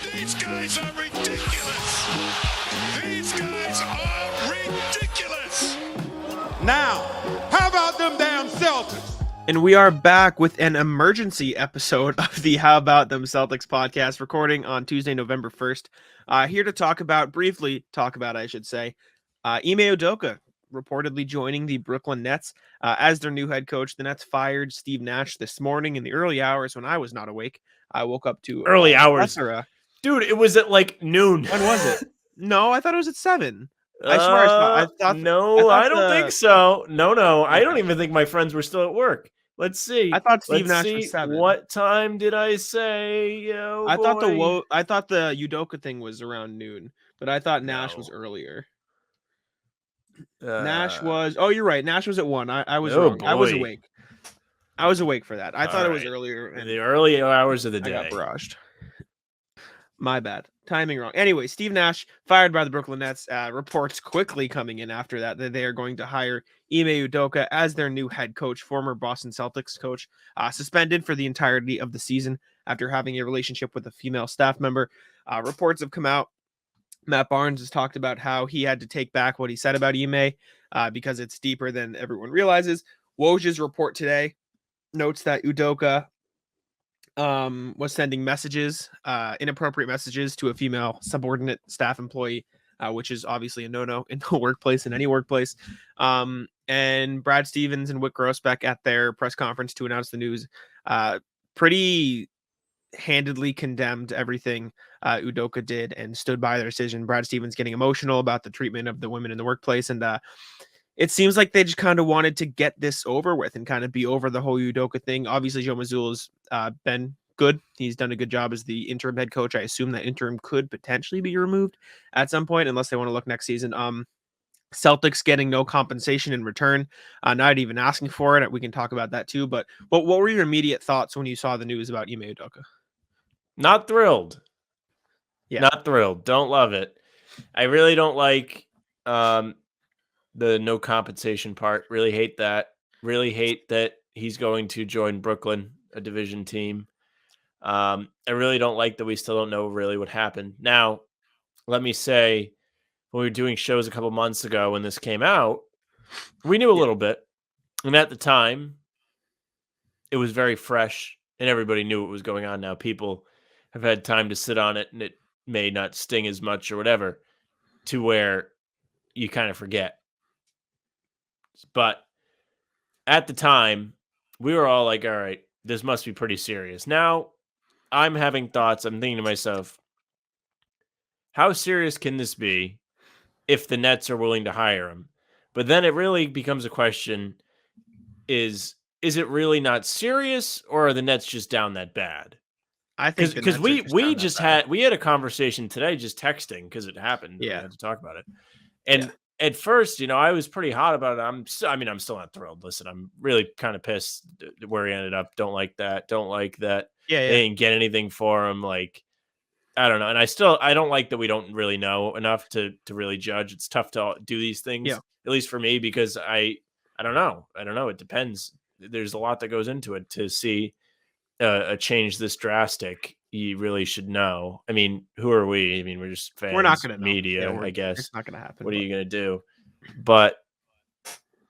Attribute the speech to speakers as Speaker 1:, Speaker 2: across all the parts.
Speaker 1: These guys are ridiculous. These guys are ridiculous.
Speaker 2: Now, how about them damn Celtics?
Speaker 3: And we are back with an emergency episode of the How About Them Celtics podcast, recording on Tuesday, November 1st. Here to briefly talk about, Ime Udoka reportedly joining the Brooklyn Nets as their new head coach. The Nets fired Steve Nash this morning in the early hours when I was not awake. I woke up to
Speaker 4: early hours. Dude, it was at like noon.
Speaker 3: When was it? No, I thought it was at 7. I swear I thought
Speaker 4: no, I don't think so. No. I don't even think my friends were still at work. Let's see.
Speaker 3: I thought Steve Nash was 7.
Speaker 4: What time did I say?
Speaker 3: I thought the Udoka thing was around noon, but I thought Nash was earlier. Nash was. Oh, you're right. Nash was at 1. I was wrong.
Speaker 4: Boy.
Speaker 3: I was awake. I was awake for that. I thought it was earlier.
Speaker 4: In the early hours of the day.
Speaker 3: I got barraged. My bad. Timing wrong. Anyway, Steve Nash fired by the Brooklyn Nets. Reports quickly coming in after that they are going to hire Ime Udoka as their new head coach, former Boston Celtics coach, suspended for the entirety of the season after having a relationship with a female staff member. Reports have come out. Matt Barnes has talked about how he had to take back what he said about Ime because it's deeper than everyone realizes. Woj's report today notes that Udoka was sending messages, inappropriate messages to a female subordinate staff employee, which is obviously a no-no in the workplace, in any workplace. And Brad Stevens and Whit Grossbeck at their press conference to announce the news, pretty handedly condemned everything Udoka did and stood by their decision. Brad Stevens getting emotional about the treatment of the women in the workplace. And it seems like they just kind of wanted to get this over with and kind of be over the whole Udoka thing. Obviously, Joe Mazzulla's been good. He's done a good job as the interim head coach. I assume that interim could potentially be removed at some point, unless they want to look next season. Celtics getting no compensation in return, not even asking for it. We can talk about that too. But what were your immediate thoughts when you saw the news about Ime Udoka?
Speaker 4: Not thrilled.
Speaker 3: Yeah.
Speaker 4: Not thrilled. Don't love it. I really don't like the no compensation part. Really hate that. Really hate that he's going to join Brooklyn, a division team. I really don't like that we still don't know really what happened. Now, let me say, when we were doing shows a couple months ago when this came out, we knew a little bit. And at the time, it was very fresh and everybody knew what was going on. Now people have had time to sit on it and it may not sting as much or whatever, to where you kind of forget. But at the time, we were all like, all right, this must be pretty serious. Now, I'm having thoughts. I'm thinking to myself, how serious can this be if the Nets are willing to hire him? But then it really becomes a question, is it really not serious, or are the Nets just down that bad?
Speaker 3: I think
Speaker 4: because we had a conversation today just texting because it happened.
Speaker 3: Yeah.
Speaker 4: We had to talk about it. And at first, I was pretty hot about it. I'm still not thrilled. Listen, I'm really kind of pissed where he ended up. Don't like that.
Speaker 3: Yeah.
Speaker 4: They didn't get anything for him. Like, I don't know. And I don't like that we don't really know enough to really judge. It's tough to do these things, at least for me, because I don't know. It depends. There's a lot that goes into it to see a change this drastic. You really should know. I mean, who are we? I mean, we're just fans.
Speaker 3: We're not going to
Speaker 4: media, I guess.
Speaker 3: It's not going to happen.
Speaker 4: What are you going to do? But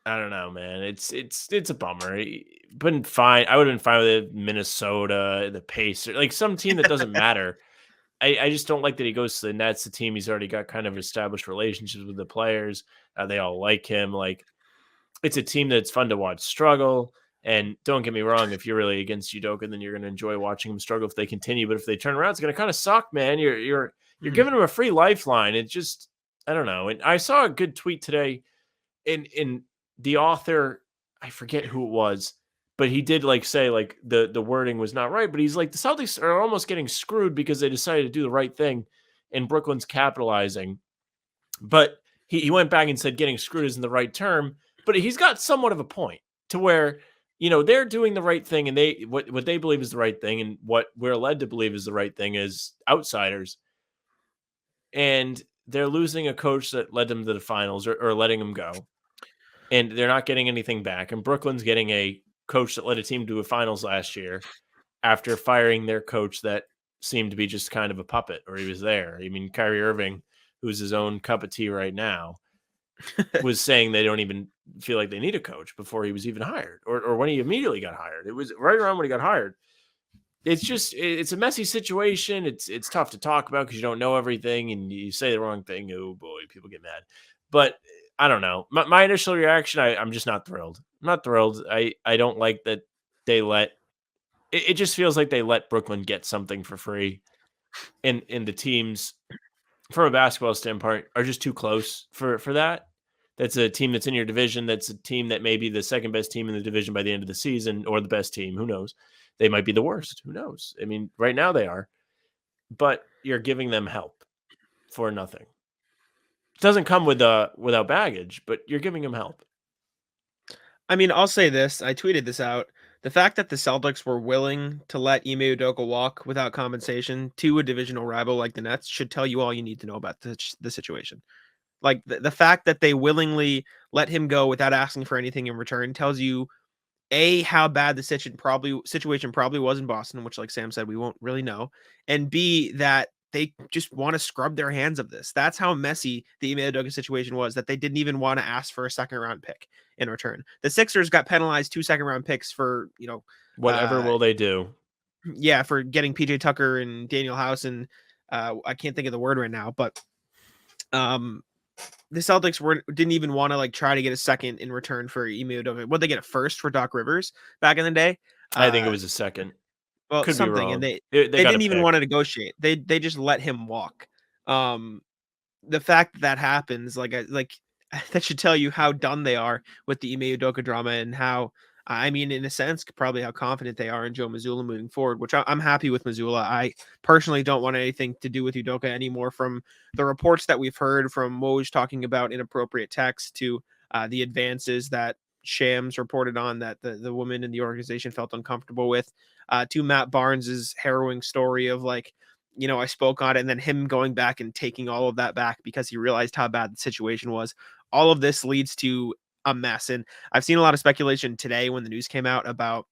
Speaker 4: I don't know, man. It's a bummer. Been fine. I would have been fine with it. Minnesota, the Pacers, like some team that doesn't matter. I just don't like that he goes to the Nets, the team he's already got kind of established relationships with the players. They all like him. Like, it's a team that's fun to watch struggle. And don't get me wrong, if you're really against Udoka, then you're going to enjoy watching him struggle if they continue. But if they turn around, it's going to kind of suck, man. You're giving him a free lifeline. It just, I don't know. And I saw a good tweet today in the author, I forget who it was, but he did say the wording was not right. But he's like, the Celtics are almost getting screwed because they decided to do the right thing and Brooklyn's capitalizing. But he went back and said getting screwed isn't the right term. But he's got somewhat of a point to where, they're doing the right thing, and what they believe is the right thing, and what we're led to believe is the right thing as outsiders. And they're losing a coach that led them to the finals or letting them go. And they're not getting anything back. And Brooklyn's getting a coach that led a team to a finals last year after firing their coach that seemed to be just kind of a puppet, or he was there. I mean, Kyrie Irving, who's his own cup of tea right now, was saying they don't even feel like they need a coach before he was even hired, or when he immediately got hired. It was right around when he got hired. It's a messy situation. It's tough to talk about because you don't know everything, and you say the wrong thing. Oh boy, people get mad. But I don't know. My initial reaction, I'm just not thrilled. I'm not thrilled. I don't like that they let it just feels like they let Brooklyn get something for free, and the teams from a basketball standpoint are just too close for that. That's a team that's in your division. That's a team that may be the second best team in the division by the end of the season, or the best team. Who knows? They might be the worst. Who knows? I mean, right now they are, but you're giving them help for nothing. It doesn't come without baggage, but you're giving them help.
Speaker 3: I mean, I'll say this. I tweeted this out. The fact that the Celtics were willing to let Ime Udoka walk without compensation to a divisional rival like the Nets should tell you all you need to know about the situation. Like the fact that they willingly let him go without asking for anything in return tells you A, how bad the situation probably was in Boston, which, like Sam said, we won't really know, and B, that they just want to scrub their hands of this. That's how messy the Ime Udoka situation was, that they didn't even want to ask for a second round pick in return. The Sixers got penalized 2 second round picks for,
Speaker 4: Whatever will they do?
Speaker 3: Yeah, for getting PJ Tucker and Daniel House, and I can't think of the word right now, but the Celtics didn't even want to try to get a second in return for Ime Udoka. Would they get a first for Doc Rivers back in the day?
Speaker 4: I think it was a second.
Speaker 3: Well,
Speaker 4: Could be
Speaker 3: something,
Speaker 4: wrong.
Speaker 3: and they
Speaker 4: They
Speaker 3: didn't even want to negotiate. They just let him walk. The fact that happens, that should tell you how done they are with the Ime Udoka drama, and how, I mean, in a sense, probably how confident they are in Joe Mazzulla moving forward, which I'm happy with Mazzulla. I personally don't want anything to do with Udoka anymore, from the reports that we've heard from Woj talking about inappropriate text to the advances that Shams reported on that the woman in the organization felt uncomfortable with, to Matt Barnes's harrowing story of I spoke on it, and then him going back and taking all of that back because he realized how bad the situation was. All of this leads to a mess. And I've seen a lot of speculation today when the news came out about,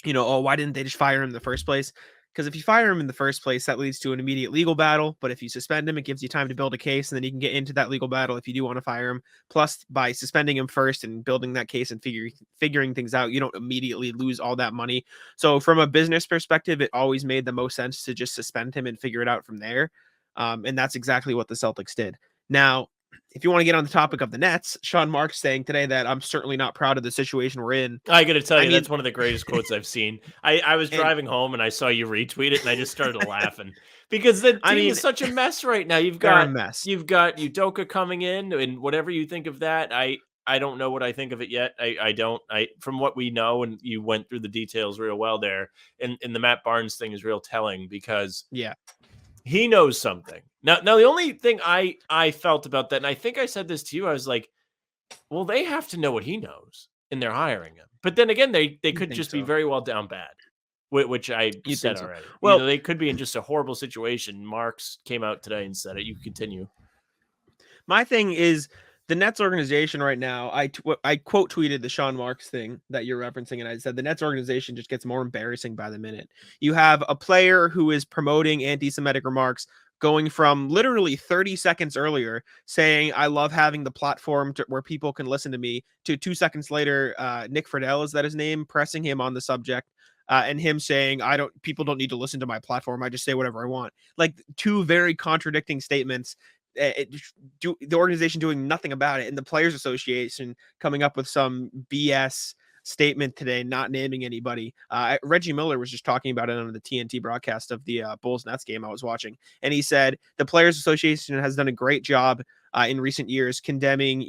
Speaker 3: oh, why didn't they just fire him in the first place? Because if you fire him in the first place, that leads to an immediate legal battle. But if you suspend him, it gives you time to build a case, and then you can get into that legal battle if you do want to fire him. Plus, by suspending him first and building that case and figuring things out, you don't immediately lose all that money. So from a business perspective, it always made the most sense to just suspend him and figure it out from there. And that's exactly what the Celtics did. Now, if you want to get on the topic of the Nets, Sean Marks saying today that I'm certainly not proud of the situation we're in.
Speaker 4: I got to tell you, that's one of the greatest quotes I've seen. I was driving home and I saw you retweet it, and I just started laughing because the team is such a mess right now. You've got Udoka coming in, and whatever you think of that, I don't know what I think of it yet. I don't. From what we know, and you went through the details real well there, and the Matt Barnes thing is real telling because he knows something. Now the only thing I felt about that, and I think I said this to you, I was like, well, they have to know what he knows, and they're hiring him. But then again, they could just be very well down bad, which I said already. Well, they could be in just a horrible situation. Marks came out today and said it. You continue.
Speaker 3: My thing is, the Nets organization right now, I quote tweeted the Sean Marks thing that you're referencing, and I said the Nets organization just gets more embarrassing by the minute. You have a player who is promoting anti-Semitic remarks, going from literally 30 seconds earlier saying, I love having the platform where people can listen to me, to 2 seconds later, Nick Friedel, is that his name, pressing him on the subject, and him saying, people don't need to listen to my platform. I just say whatever I want. Like, two very contradicting statements. The organization doing nothing about it, and the Players Association coming up with some BS statement today, not naming anybody. Reggie Miller was just talking about it on the TNT broadcast of the Bulls Nets game I was watching, and he said the Players Association has done a great job in recent years condemning,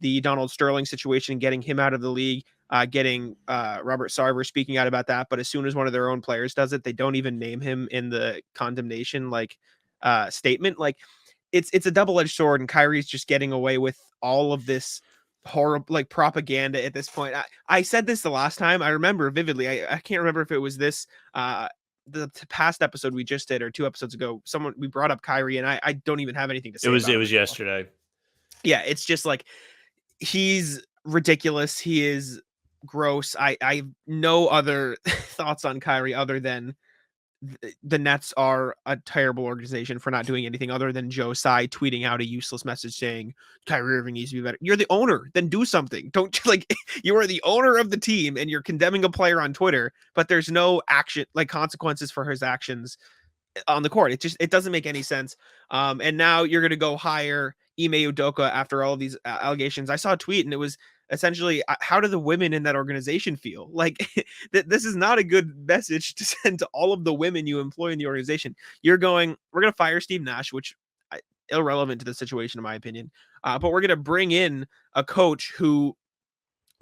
Speaker 3: the Donald Sterling situation, getting him out of the league, getting Robert Sarver speaking out about that. But as soon as one of their own players does it, they don't even name him in the condemnation statement. It's a double-edged sword, and Kyrie's just getting away with all of this horrible propaganda at this point. I said this the last time. I remember vividly. I can't remember if it was this the past episode we just did or 2 episodes ago. We brought up Kyrie, and I don't even have anything to say.
Speaker 4: It was yesterday.
Speaker 3: Yeah, it's just he's ridiculous. He is gross. I have no other thoughts on Kyrie other than the Nets are a terrible organization for not doing anything other than Joe Tsai tweeting out a useless message saying Kyrie Irving needs to be better. You're the owner, then do something. Don't like you are the owner of the team and you're condemning a player on Twitter, but there's no action like consequences for his actions on the court. It doesn't make any sense. And now you're going to go hire Ime Udoka after all of these allegations. I saw a tweet and it was essentially, how do the women in that organization feel? Like this is not a good message to send to all of the women you employ in the organization. We're going to fire Steve Nash, which irrelevant to the situation in my opinion. But we're going to bring in a coach who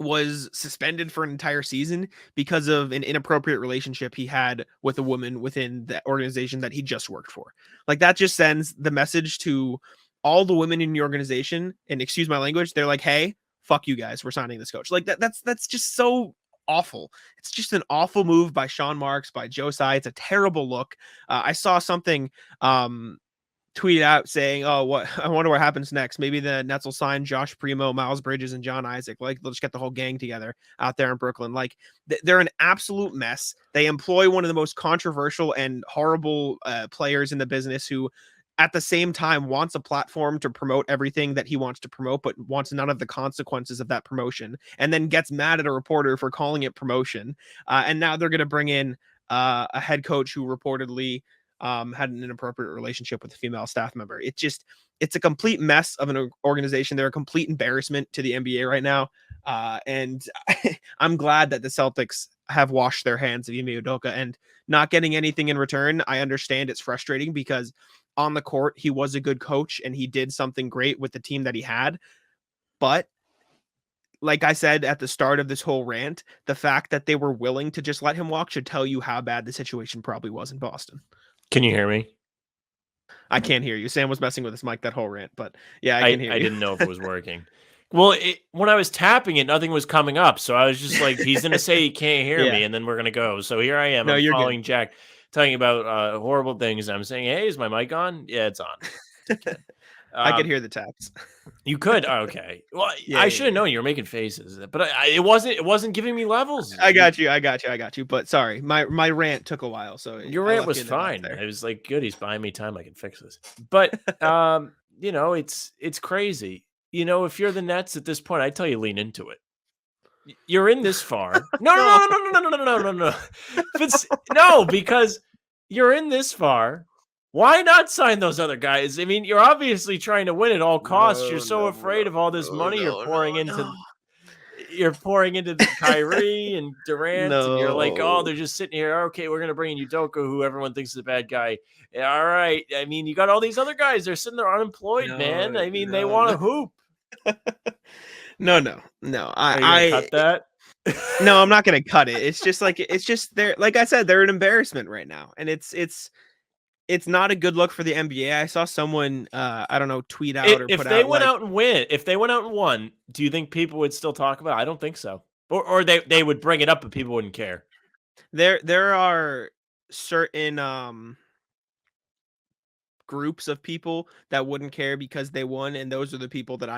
Speaker 3: was suspended for an entire season because of an inappropriate relationship he had with a woman within the organization that he just worked for. Like that just sends the message to all the women in your organization, and excuse my language, they're like, hey, fuck you guys, we're signing this coach. Like that's just so awful. It's just an awful move by Sean Marks, by Joe Tsai. It's a terrible look. I saw something tweeted out saying, oh, what I wonder what happens next. Maybe the Nets will sign Josh Primo, Miles Bridges, and John Isaac. Like they'll just get the whole gang together out there in Brooklyn. Like they're an absolute mess. They employ one of the most controversial and horrible players in the business who at the same time wants a platform to promote everything that he wants to promote, but wants none of the consequences of that promotion, and then gets mad at a reporter for calling it promotion. And now they're going to bring in a head coach who reportedly had an inappropriate relationship with a female staff member. It's a complete mess of an organization. They're a complete embarrassment to the NBA right now. And I'm glad that the Celtics have washed their hands of Ime Udoka and not getting anything in return. I understand it's frustrating because on the court, he was a good coach and he did something great with the team that he had. But like I said at the start of this whole rant, the fact that they were willing to just let him walk should tell you how bad the situation probably was in Boston.
Speaker 4: Can you hear me?
Speaker 3: I can't hear you. Sam was messing with his mic that whole rant, but yeah, I can hear you.
Speaker 4: I didn't know if it was working. Well, when I was tapping it, nothing was coming up. So I was just like, he's going to say he can't hear me, and then we're going to go. So here I am.
Speaker 3: No,
Speaker 4: I'm
Speaker 3: you're
Speaker 4: following
Speaker 3: good.
Speaker 4: Jack, telling about horrible things. And I'm saying, hey, is my mic on? Yeah, it's on.
Speaker 3: I could hear the taps.
Speaker 4: You could? Oh, okay. Well,
Speaker 3: Yeah,
Speaker 4: I should have known you were making faces, but it wasn't giving me levels.
Speaker 3: I got you. But sorry, my rant took a while. So
Speaker 4: your rant was fine. It was like, good. He's buying me time. I can fix this. But it's crazy. If you're the Nets at this point, I tell you, lean into it. You're in this far. No. No, because you're in this far. Why not sign those other guys? I mean, you're obviously trying to win at all costs. You're so afraid of all this money you're pouring into. You're pouring into the Kyrie and Durant, and you're like, oh, they're just sitting here. Okay, we're gonna bring in Udoka, who everyone thinks is a bad guy. All right. I mean, you got all these other guys. They're sitting there unemployed, man. I mean, they want to hoop.
Speaker 3: No.
Speaker 4: I cut that.
Speaker 3: No, I'm not gonna cut it. It's just they're like I said, they're an embarrassment right now, and it's not a good look for the NBA. I saw someone, I don't know, tweet out or
Speaker 4: if
Speaker 3: put
Speaker 4: they
Speaker 3: out
Speaker 4: went out and win. If they went out and won, do you think people would still talk about it? I don't think so. Or they would bring it up, but people wouldn't care.
Speaker 3: There are certain groups of people that wouldn't care because they won, and those are the people that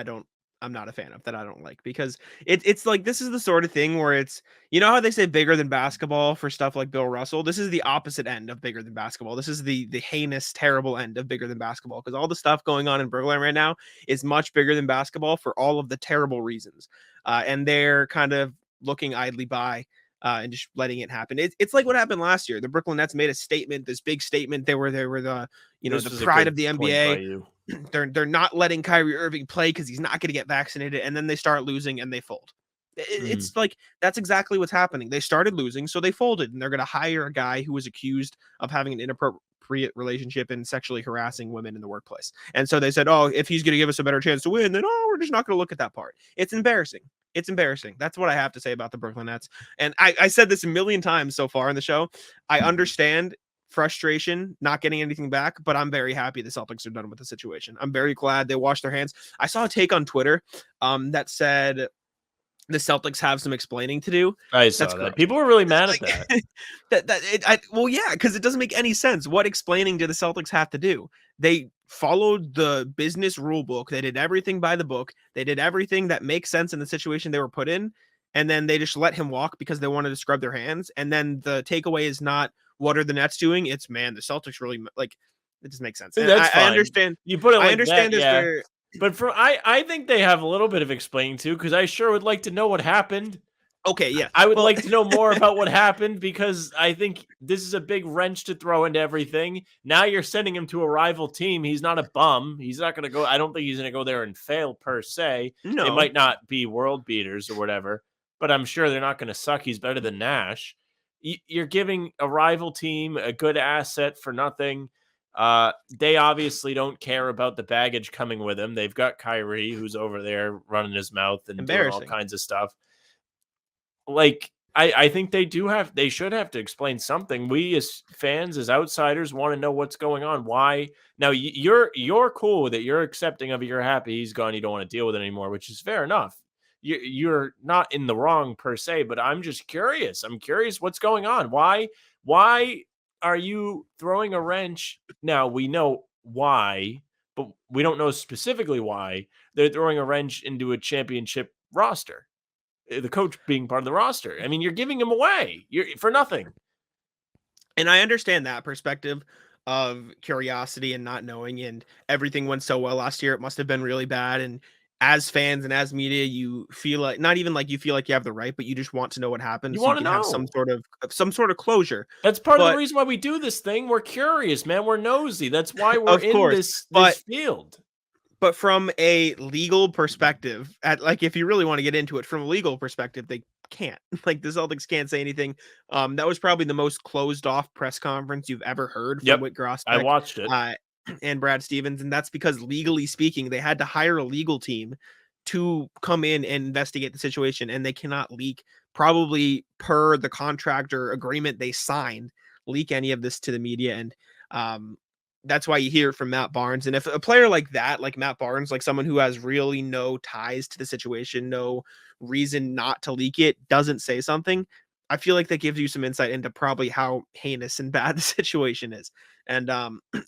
Speaker 3: I'm not a fan of, that I don't like, because it's like, this is the sort of thing where it's, how they say bigger than basketball for stuff like Bill Russell. This is the opposite end of bigger than basketball. This is the heinous, terrible end of bigger than basketball, because all the stuff going on in Brooklyn right now is much bigger than basketball for all of the terrible reasons. And they're kind of looking idly by and just letting it happen. It's like what happened last year. The Brooklyn Nets made a statement, this big statement. They were the the pride of the NBA. They're not letting Kyrie Irving play because he's not going to get vaccinated, and then they start losing and they fold. It's like that's exactly what's happening. They started losing, so they folded, and they're going to hire a guy who was accused of having an inappropriate relationship and sexually harassing women in the workplace. And so they said, oh, if he's going to give us a better chance to win, then we're just not going to look at that part. It's embarrassing. It's embarrassing. That's what I have to say about the Brooklyn Nets. And I said this a million times so far in the show. I understand frustration, not getting anything back, but I'm very happy the Celtics are done with the situation. I'm very glad they washed their hands. I saw a take on Twitter that said the Celtics have some explaining to do.
Speaker 4: I saw that. People were really mad at that.
Speaker 3: Well, yeah, because it doesn't make any sense. What explaining do the Celtics have to do? They followed the business rule book. They did everything by the book. They did everything that makes sense in the situation they were put in. And then they just let him walk because they wanted to scrub their hands. And then the takeaway is not, what are the Nets doing? It's man, the Celtics really like it doesn't make sense. And
Speaker 4: That's
Speaker 3: I
Speaker 4: fine.
Speaker 3: understand.
Speaker 4: You put it
Speaker 3: I
Speaker 4: like
Speaker 3: understand
Speaker 4: that,
Speaker 3: as
Speaker 4: yeah.
Speaker 3: their
Speaker 4: But I think they have a little bit of explaining to, because I sure would like to know what happened.
Speaker 3: okay, yeah.
Speaker 4: I would
Speaker 3: Well,
Speaker 4: like to know more about what happened, because I think this is a big wrench to throw into everything. Now you're sending him to a rival team. He's not a bum. He's not going to go. I don't think he's going to go there and fail per se. They
Speaker 3: no.
Speaker 4: might not be world beaters or whatever, but I'm sure they're not going to suck. He's better than Nash. You're giving a rival team a good asset for nothing. They obviously don't care about the baggage coming with him. They've got Kyrie, who's over there running his mouth and doing all
Speaker 3: Embarrassing.
Speaker 4: kinds of stuff. Like, I think they should have to explain something. We as fans, as outsiders, want to know what's going on. Why now? You're cool with it. You're accepting of it. You're happy he's gone. You don't want to deal with it anymore, which is fair enough. You're not in the wrong per se, but I'm just curious. I'm curious what's going on. Why are you throwing a wrench? Now we know why, but we don't know specifically why they're throwing a wrench into a championship roster. The coach being part of the roster. I mean, you're giving him away. You're for nothing.
Speaker 3: And I understand that perspective of curiosity and not knowing, and everything went so well last year. It must have been really bad. And as fans and as media, you feel like not even like you feel like you have the right, but you just want to know what happened
Speaker 4: You
Speaker 3: so you
Speaker 4: want to
Speaker 3: can have some
Speaker 4: know.
Speaker 3: sort of closure.
Speaker 4: That's part of the
Speaker 3: But
Speaker 4: reason why we do this thing. We're curious, man. We're nosy. That's why we're
Speaker 3: of
Speaker 4: in
Speaker 3: course,
Speaker 4: this
Speaker 3: but
Speaker 4: field.
Speaker 3: But from a legal perspective, like if you really want to get into it from a legal perspective, they can't. Like the Celtics can't say anything. That was probably the most closed off press conference you've ever heard from
Speaker 4: Yep.
Speaker 3: Whit
Speaker 4: I
Speaker 3: Grosbeck
Speaker 4: watched it.
Speaker 3: and Brad Stevens, and that's because legally speaking, they had to hire a legal team to come in and investigate the situation, and they cannot leak, probably per the contractor agreement they signed, leak any of this to the media. And that's why you hear it from Matt Barnes. And if a player like that, like Matt Barnes, like someone who has really no ties to the situation, no reason not to leak it, doesn't say something, I feel like that gives you some insight into probably how heinous and bad the situation is. And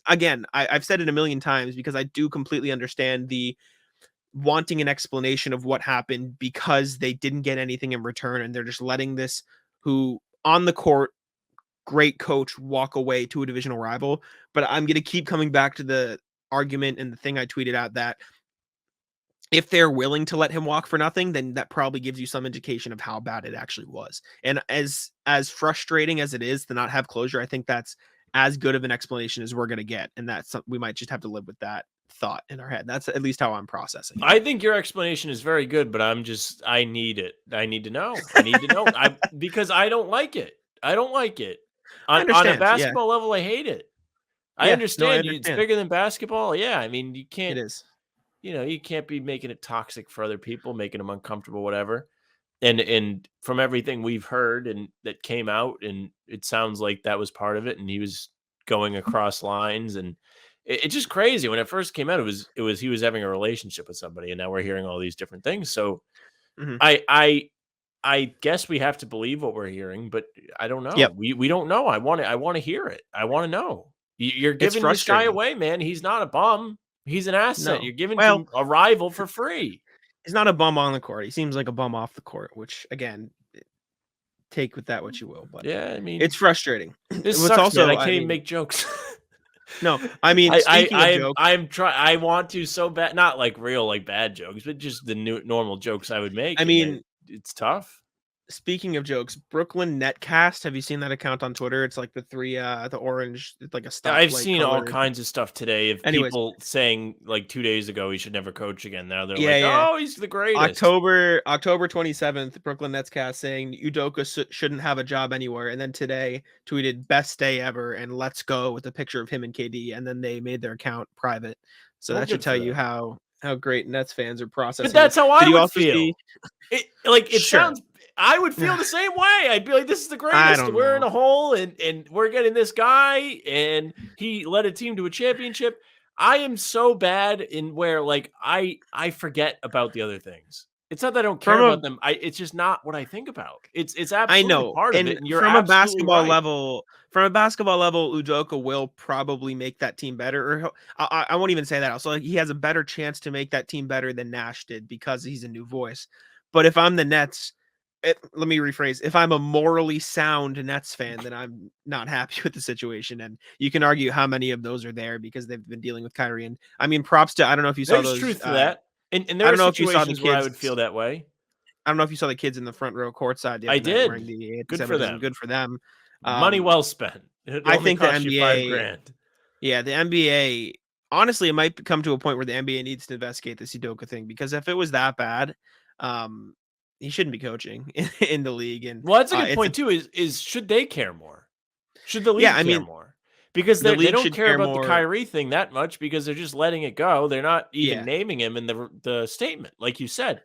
Speaker 3: again, I've said it a million times because I do completely understand the wanting an explanation of what happened because they didn't get anything in return, and they're just letting this who on the court great coach walk away to a divisional rival. But I'm going to keep coming back to the argument and the thing I tweeted out, that if they're willing to let him walk for nothing, then that probably gives you some indication of how bad it actually was. And as frustrating as it is to not have closure, I think that's as good of an explanation as we're going to get. And that's we might just have to live with that thought in our head. That's at least how I'm processing it.
Speaker 4: I think your explanation is very good, but I need it. I need to know. I need to know. Because I don't like it. I don't like it. On a basketball level, I hate it. I understand it's bigger than basketball. Yeah, I mean, you can't.
Speaker 3: It is.
Speaker 4: You can't be making it toxic for other people, making them uncomfortable, whatever. And from everything we've heard and that came out, and it sounds like that was part of it, and he was going across lines, and it's just crazy. When it first came out, it was he was having a relationship with somebody, and now we're hearing all these different things. So I guess we have to believe what we're hearing, but I don't know.
Speaker 3: Yep.
Speaker 4: We don't know. I want to hear it. I want to know. You're giving this guy away, man. He's not a bum. He's an asset.
Speaker 3: No.
Speaker 4: You're giving to a rival for free.
Speaker 3: He's not a bum on the court. He seems like a bum off the court, which again, take with that what you will. But
Speaker 4: yeah, I mean,
Speaker 3: it's frustrating.
Speaker 4: This
Speaker 3: What's
Speaker 4: sucks,
Speaker 3: also,
Speaker 4: man. I can't even make jokes.
Speaker 3: No, I mean, speaking of jokes,
Speaker 4: I'm trying. I want to so bad, not like real like bad jokes, but just the normal jokes I would make.
Speaker 3: I mean,
Speaker 4: it's tough.
Speaker 3: Speaking of jokes, Brooklyn Netcast. Have you seen that account on Twitter? It's like the the orange, it's like a stop.
Speaker 4: I've seen all kinds of stuff today of people saying like 2 days ago he should never coach again. Now they're oh, he's the greatest.
Speaker 3: October 27th, Brooklyn Netscast saying Udoka shouldn't have a job anywhere. And then today tweeted best day ever and let's go with a picture of him and KD. And then they made their account private. So that should tell you how great Nets fans are processing.
Speaker 4: But that's how I would feel. It
Speaker 3: Sure.
Speaker 4: sounds. I would feel the same way. I'd be like, this is the greatest. We're in a hole and we're getting this guy and he led a team to a championship. I am so bad in where like I forget about the other things. It's not that I don't care about them. It's just not what I think about. It's absolutely part of it. And you're
Speaker 3: from a basketball
Speaker 4: right.
Speaker 3: level, Udoka will probably make that team better. Or I won't even say that. Also, like, he has a better chance to make that team better than Nash did because he's a new voice. But if I'm the Nets, let me rephrase. If I'm a morally sound Nets fan, then I'm not happy with the situation. And you can argue how many of those are there because they've been dealing with Kyrie. And I mean, props to, I don't know if you saw
Speaker 4: There's
Speaker 3: those.
Speaker 4: truth to that. And
Speaker 3: I
Speaker 4: there are
Speaker 3: don't know if you saw the
Speaker 4: situations where I would
Speaker 3: kids.
Speaker 4: feel that way.
Speaker 3: I don't know if you saw the kids in the front row courtside the
Speaker 4: I
Speaker 3: other night wearing
Speaker 4: did.
Speaker 3: the
Speaker 4: Good for
Speaker 3: anti-Semitism.
Speaker 4: them.
Speaker 3: Good for them.
Speaker 4: Money well spent. It
Speaker 3: I
Speaker 4: only
Speaker 3: think the
Speaker 4: cost you
Speaker 3: NBA,
Speaker 4: $5,000.
Speaker 3: yeah, the NBA, honestly, it might come to a point where the NBA needs to investigate this Udoka thing, because if it was that bad, he shouldn't be coaching in the league. And
Speaker 4: Well, that's a good
Speaker 3: it's
Speaker 4: point too. Is should they care more? Should the
Speaker 3: yeah,
Speaker 4: league
Speaker 3: I
Speaker 4: care
Speaker 3: mean,
Speaker 4: more? Because
Speaker 3: the
Speaker 4: they
Speaker 3: league
Speaker 4: don't
Speaker 3: should
Speaker 4: care
Speaker 3: care
Speaker 4: about the
Speaker 3: more.
Speaker 4: Kyrie thing that much because they're just letting it go. They're not even
Speaker 3: Yeah,
Speaker 4: naming him in the statement, like you said.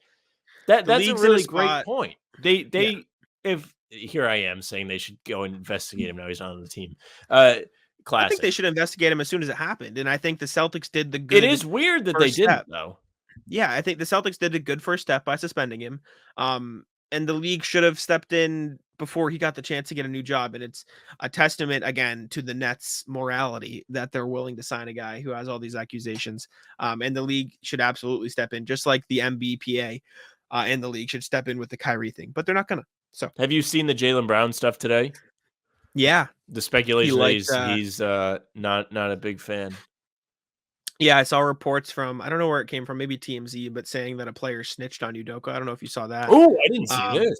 Speaker 3: the
Speaker 4: That's a
Speaker 3: league's in a
Speaker 4: really great
Speaker 3: spot.
Speaker 4: point.
Speaker 3: Yeah,
Speaker 4: If here I am saying they should go and investigate him now he's not on the team.
Speaker 3: I think they
Speaker 4: Classic.
Speaker 3: should investigate him as soon as it happened. And I think the Celtics did the
Speaker 4: It
Speaker 3: good
Speaker 4: is weird that they
Speaker 3: first
Speaker 4: didn't
Speaker 3: step.
Speaker 4: though.
Speaker 3: Yeah, I think the Celtics did a good first step by suspending him. And the league should have stepped in before he got the chance to get a new job. And it's a testament again to the Nets' morality that they're willing to sign a guy who has all these accusations. And the league should absolutely step in, just like the MBPA and the league should step in with the Kyrie thing. But they're not gonna. So
Speaker 4: Have you seen the Jaylen Brown stuff today?
Speaker 3: yeah,
Speaker 4: The
Speaker 3: he
Speaker 4: speculation that
Speaker 3: liked.
Speaker 4: he's not a big fan.
Speaker 3: Yeah, I saw reports from, I don't know where it came from, maybe TMZ, but saying that a player snitched on Udoka. I don't know if you saw that.
Speaker 4: Oh, I didn't see
Speaker 3: Um,
Speaker 4: this.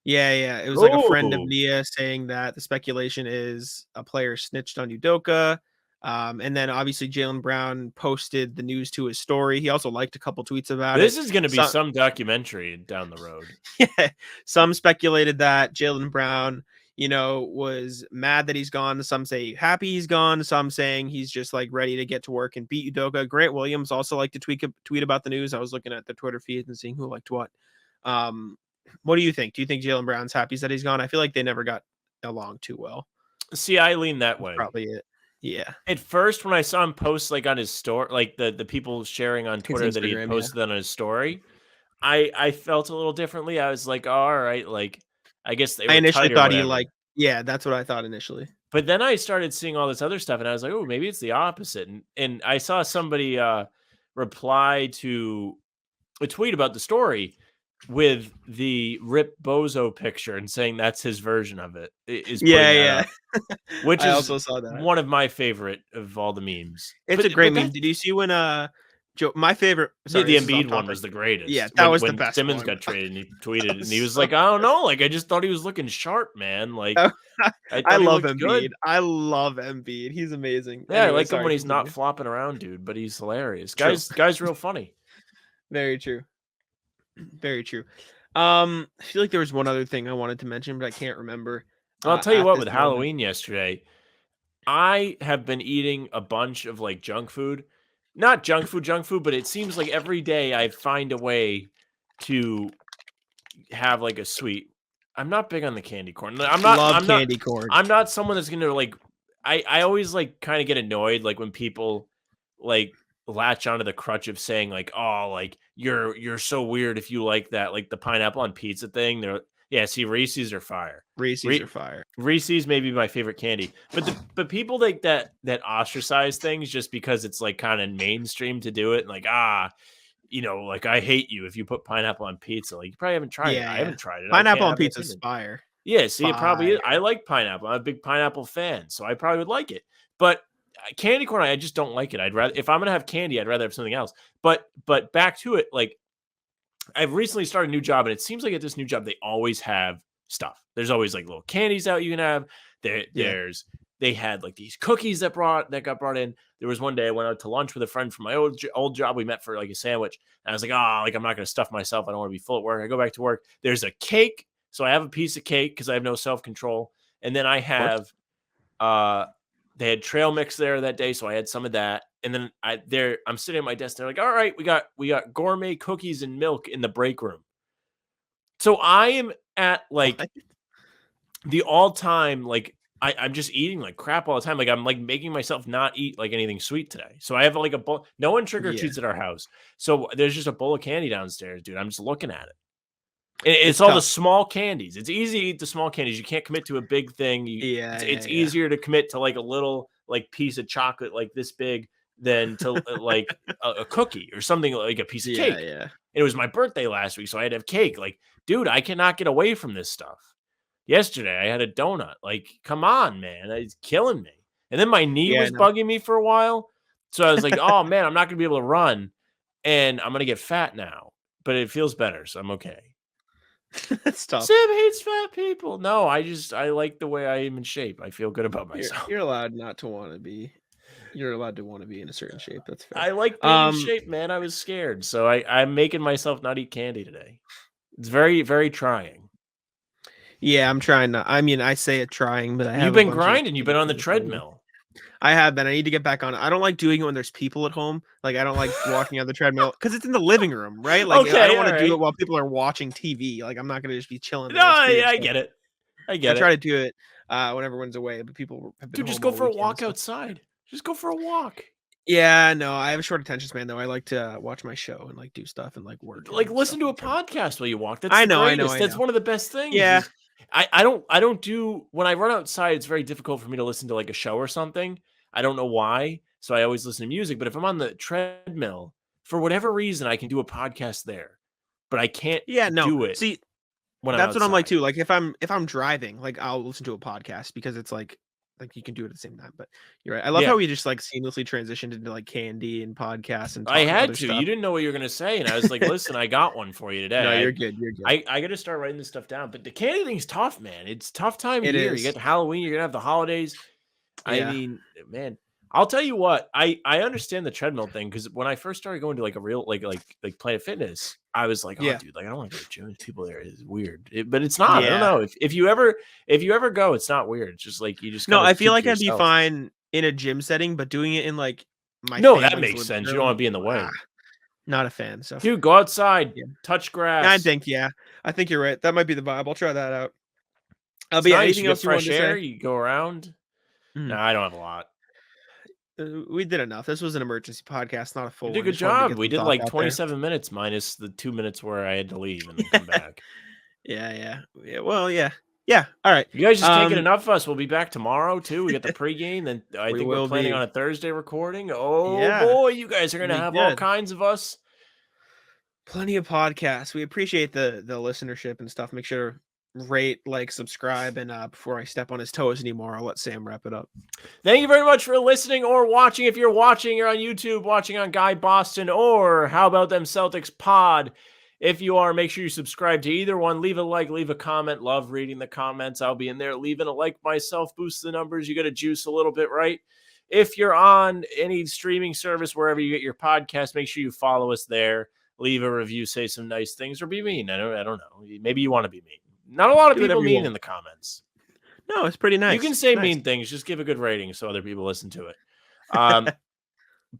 Speaker 3: yeah, it was like a friend of
Speaker 4: Oh,
Speaker 3: Nia saying that the speculation is a player snitched on Udoka. And then obviously Jaylen Brown posted the news to his story. He also liked a couple tweets about
Speaker 4: this
Speaker 3: it.
Speaker 4: is going to be
Speaker 3: So,
Speaker 4: some documentary down the road.
Speaker 3: yeah, some speculated that Jaylen Brown, was mad that he's gone. Some say happy he's gone. Some saying he's just like ready to get to work and beat Udoka. Grant Williams also liked to tweet about the news. I was looking at the Twitter feed and seeing who liked what. What do you think? Do you think Jaylen Brown's happy that he's gone? I feel like they never got along too well.
Speaker 4: See, I lean that way.
Speaker 3: Probably it. Yeah.
Speaker 4: At first, when I saw him post like on his story, like the people sharing on
Speaker 3: His
Speaker 4: Twitter that he had
Speaker 3: Instagram, yeah.
Speaker 4: posted that on his story, I felt a little differently. I was like, oh, all right, like I guess they were
Speaker 3: I initially
Speaker 4: tight or
Speaker 3: thought he
Speaker 4: whatever.
Speaker 3: yeah, that's what I thought initially.
Speaker 4: But then I started seeing all this other stuff, and I was like, oh, maybe it's the opposite. And I saw somebody reply to a tweet about the story with the Rip Bozo picture and saying that's his version of it. Is putting that
Speaker 3: Yeah.
Speaker 4: up, which
Speaker 3: I
Speaker 4: is
Speaker 3: also saw that.
Speaker 4: one of my favorite of all the memes.
Speaker 3: It's a great meme.
Speaker 4: that-
Speaker 3: Did you see when my favorite
Speaker 4: the
Speaker 3: this is off
Speaker 4: Embiid one
Speaker 3: topic.
Speaker 4: was the greatest.
Speaker 3: Yeah, that was the
Speaker 4: when
Speaker 3: best
Speaker 4: Simmons
Speaker 3: one.
Speaker 4: got traded and he tweeted and
Speaker 3: was
Speaker 4: he was
Speaker 3: so
Speaker 4: like, I don't know, like I just thought he was looking sharp, man. Like
Speaker 3: Oh,
Speaker 4: I
Speaker 3: I
Speaker 4: thought he
Speaker 3: love
Speaker 4: looked
Speaker 3: Embiid.
Speaker 4: good.
Speaker 3: I love Embiid. He's amazing.
Speaker 4: Yeah, I
Speaker 3: Anyway,
Speaker 4: like him
Speaker 3: sorry,
Speaker 4: when he's not
Speaker 3: continue.
Speaker 4: flopping around, dude, but he's hilarious.
Speaker 3: True.
Speaker 4: Guy's real funny.
Speaker 3: Very true. Very true. I feel like there was one other thing I wanted to mention, but I can't remember.
Speaker 4: I'll tell you
Speaker 3: at
Speaker 4: what,
Speaker 3: this
Speaker 4: with
Speaker 3: moment.
Speaker 4: Halloween yesterday, I have been eating a bunch of like junk food. Not junk food, but it seems like every day I find a way to have like a sweet. I'm not big on the candy corn.
Speaker 3: Love candy corn.
Speaker 4: I'm not someone that's gonna like I always like kind of get annoyed like when people like latch onto the crutch of saying like, oh, like you're so weird if you like that, like the pineapple on pizza thing. They're see, Reese's are fire.
Speaker 3: Reese's are fire.
Speaker 4: Reese's may be my favorite candy, but people like that ostracize things just because it's like kind of mainstream to do it, and like like I hate you if you put pineapple on pizza. Like you probably haven't tried it. I haven't tried it.
Speaker 3: Pineapple on pizza is fire.
Speaker 4: Yeah, see, it probably is. I
Speaker 3: Fire.
Speaker 4: like pineapple. I'm a big pineapple fan, so I probably would like it. But candy corn, I just don't like it. I'd rather, if I'm gonna have candy, I'd rather have something else. But back to it, like I've recently started a new job, and it seems like at this new job they always have stuff. There's always like little candies out you can have. They had like these cookies that got brought in. There was one day I went out to lunch with a friend from my old job. We met for like a sandwich, and I was like, like I'm not gonna stuff myself. I don't want to be full at work. I go back to work. There's a cake, so I have a piece of cake because I have no self-control, and then I have they had trail mix there that day, so I had some of that. And then I'm sitting at my desk. They're like, "All right, we got gourmet cookies and milk in the break room." So I am at like the all-time like I'm just eating like crap all the time. Like I'm like making myself not eat like anything sweet today. So I have like a bowl. No one trick or treats at our house, so there's just a bowl of candy downstairs, dude. I'm just looking at it. It's all tough. The small candies. It's easy to eat the small candies. You can't commit to a big thing. It's easier to commit to like a little like piece of chocolate like this big than to like a cookie or something like a piece of cake.
Speaker 3: Yeah.
Speaker 4: It was my birthday last week, so I had to have cake. Like, dude, I cannot get away from this stuff. Yesterday, I had a donut. Like, come on, man. It's killing me. And then my knee was bugging me for a while. So I was like, oh, man, I'm not going to be able to run. And I'm going to get fat now. But it feels better, so I'm okay.
Speaker 3: That's tough.
Speaker 4: Sam hates fat people. No, I like the way I am in shape. I feel good about myself.
Speaker 3: You're allowed not to want to be. You're allowed to want to be in a certain shape. That's fair.
Speaker 4: I like being in shape, man. I was scared. So I'm making myself not eat candy today. It's very, very trying.
Speaker 3: Yeah, I'm trying to. I mean, I say it trying, but
Speaker 4: You've been grinding. You've been on the treadmill.
Speaker 3: I have been. I need to get back on it. I don't like doing it when there's people at home. Like, I don't like walking on the treadmill because it's in the living room, right? Like,
Speaker 4: Okay,
Speaker 3: I don't want to do it while people are watching TV. Like, I'm not going to just be chilling.
Speaker 4: No, I get it. I
Speaker 3: try to do it when everyone's away, but people have been
Speaker 4: Dude, just go for a walk outside. Just go for a walk.
Speaker 3: Yeah, no, I have a short attention span though. I like to watch my show and like do stuff and like work.
Speaker 4: Like listen to a podcast while you walk. That's
Speaker 3: I know.
Speaker 4: That's one of the best things.
Speaker 3: Yeah.
Speaker 4: I don't do when I run outside, it's very difficult for me to listen to like a show or something. I don't know why. So I always listen to music. But if I'm on the treadmill, for whatever reason, I can do a podcast there. But I can't do it.
Speaker 3: See,
Speaker 4: when
Speaker 3: that's what I'm like too. Like if I'm driving, like I'll listen to a podcast because it's like you can do it at the same time. But you're right. I love how we just like seamlessly transitioned into like candy and podcasts and
Speaker 4: I had to.
Speaker 3: Stuff.
Speaker 4: You didn't know what you were gonna say, and I was like, listen, I got one for you today.
Speaker 3: No, you're good. You're good.
Speaker 4: I gotta start writing this stuff down. But the candy thing's tough, man. It's a tough time of year.
Speaker 3: Is.
Speaker 4: You get Halloween, you're gonna have the holidays.
Speaker 3: Yeah.
Speaker 4: I mean, man, I'll tell you what, I understand the treadmill thing because when I first started going to like a real like Planet Fitness, I was like, oh dude, like I don't want to go to gym. People there is weird. But it's not. I don't know. If you ever go, it's not weird. It's just like you just
Speaker 3: I feel like I'd be fine in a gym setting, but doing it in like my
Speaker 4: that makes sense. You don't want to be in the way.
Speaker 3: Not a fan. So
Speaker 4: dude, go outside, touch grass.
Speaker 3: I think you're right. That might be the vibe. I'll try that out.
Speaker 4: It's nice. Anything else you want to say? You go around. No, I don't have a lot.
Speaker 3: We did enough. This was an emergency podcast, not a full.
Speaker 4: We did a good job. We did like 27 minutes minus the 2 minutes where I had to leave and then come back.
Speaker 3: Yeah. Well, yeah. All right.
Speaker 4: You guys just can't get enough of us. We'll be back tomorrow too. We got the pregame, then I think we're planning on a Thursday recording. Oh boy, you guys are gonna have all kinds of us.
Speaker 3: Plenty of podcasts. We appreciate the listenership and stuff. Make sure to rate, like, subscribe, and before I step on his toes anymore, I'll let Sam wrap it up.
Speaker 4: Thank you very much for listening or watching. If you're watching, you're on YouTube, watching on Guy Boston or How About Them Celtics Pod. If you are, make sure you subscribe to either one. Leave a like, leave a comment. Love reading the comments. I'll be in there. Leaving a like myself boosts the numbers. You got to juice a little bit, right? If you're on any streaming service, wherever you get your podcast, make sure you follow us there. Leave a review, say some nice things, or be mean. I don't know. Maybe you want to be mean. Not a lot of people mean in the comments.
Speaker 3: No, it's pretty nice.
Speaker 4: You can say mean things. Just give a good rating so other people listen to it.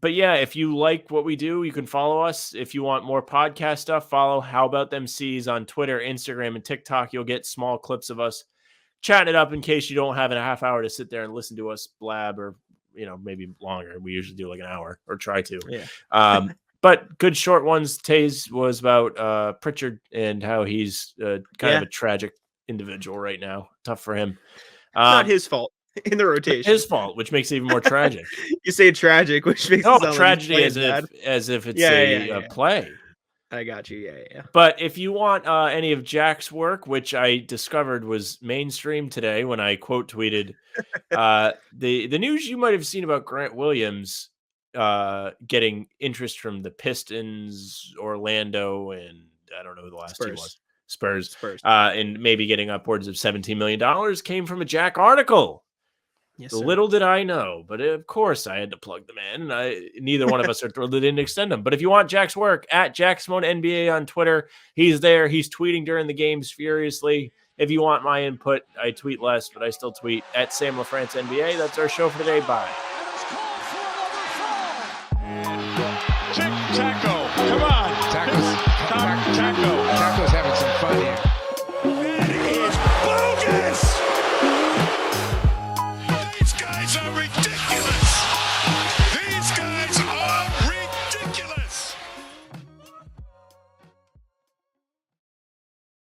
Speaker 4: But yeah, if you like what we do, you can follow us. If you want more podcast stuff, follow How About Them C's on Twitter, Instagram, and TikTok. You'll get small clips of us chatting it up in case you don't have a half hour to sit there and listen to us blab or, maybe longer. We usually do like an hour or try to.
Speaker 3: Yeah.
Speaker 4: But good short ones. Taze was about Pritchard and how he's kind of a tragic individual right now. Tough for him.
Speaker 3: Not his fault in the rotation.
Speaker 4: His fault, which makes it even more tragic.
Speaker 3: You say tragic, which makes it sound
Speaker 4: tragedy
Speaker 3: like
Speaker 4: as if it's a play.
Speaker 3: I got you. Yeah.
Speaker 4: But if you want any of Jack's work, which I discovered was mainstream today when I quote tweeted the news you might have seen about Grant Williams getting interest from the Pistons, Orlando, and I don't know who the last team was. Spurs. And maybe getting upwards of $17 million came from a Jack article.
Speaker 3: Yes,
Speaker 4: little did I know, but of course I had to plug them in. And neither one of us are thrilled they didn't extend them. But if you want Jack's work, at Jack Simone NBA on Twitter, he's there. He's tweeting during the games furiously. If you want my input, I tweet less, but I still tweet at Sam LaFrance NBA. That's our show for today. Bye.
Speaker 1: Taco, come on.
Speaker 2: Taco's having some fun here.
Speaker 1: That is bogus. These guys are ridiculous.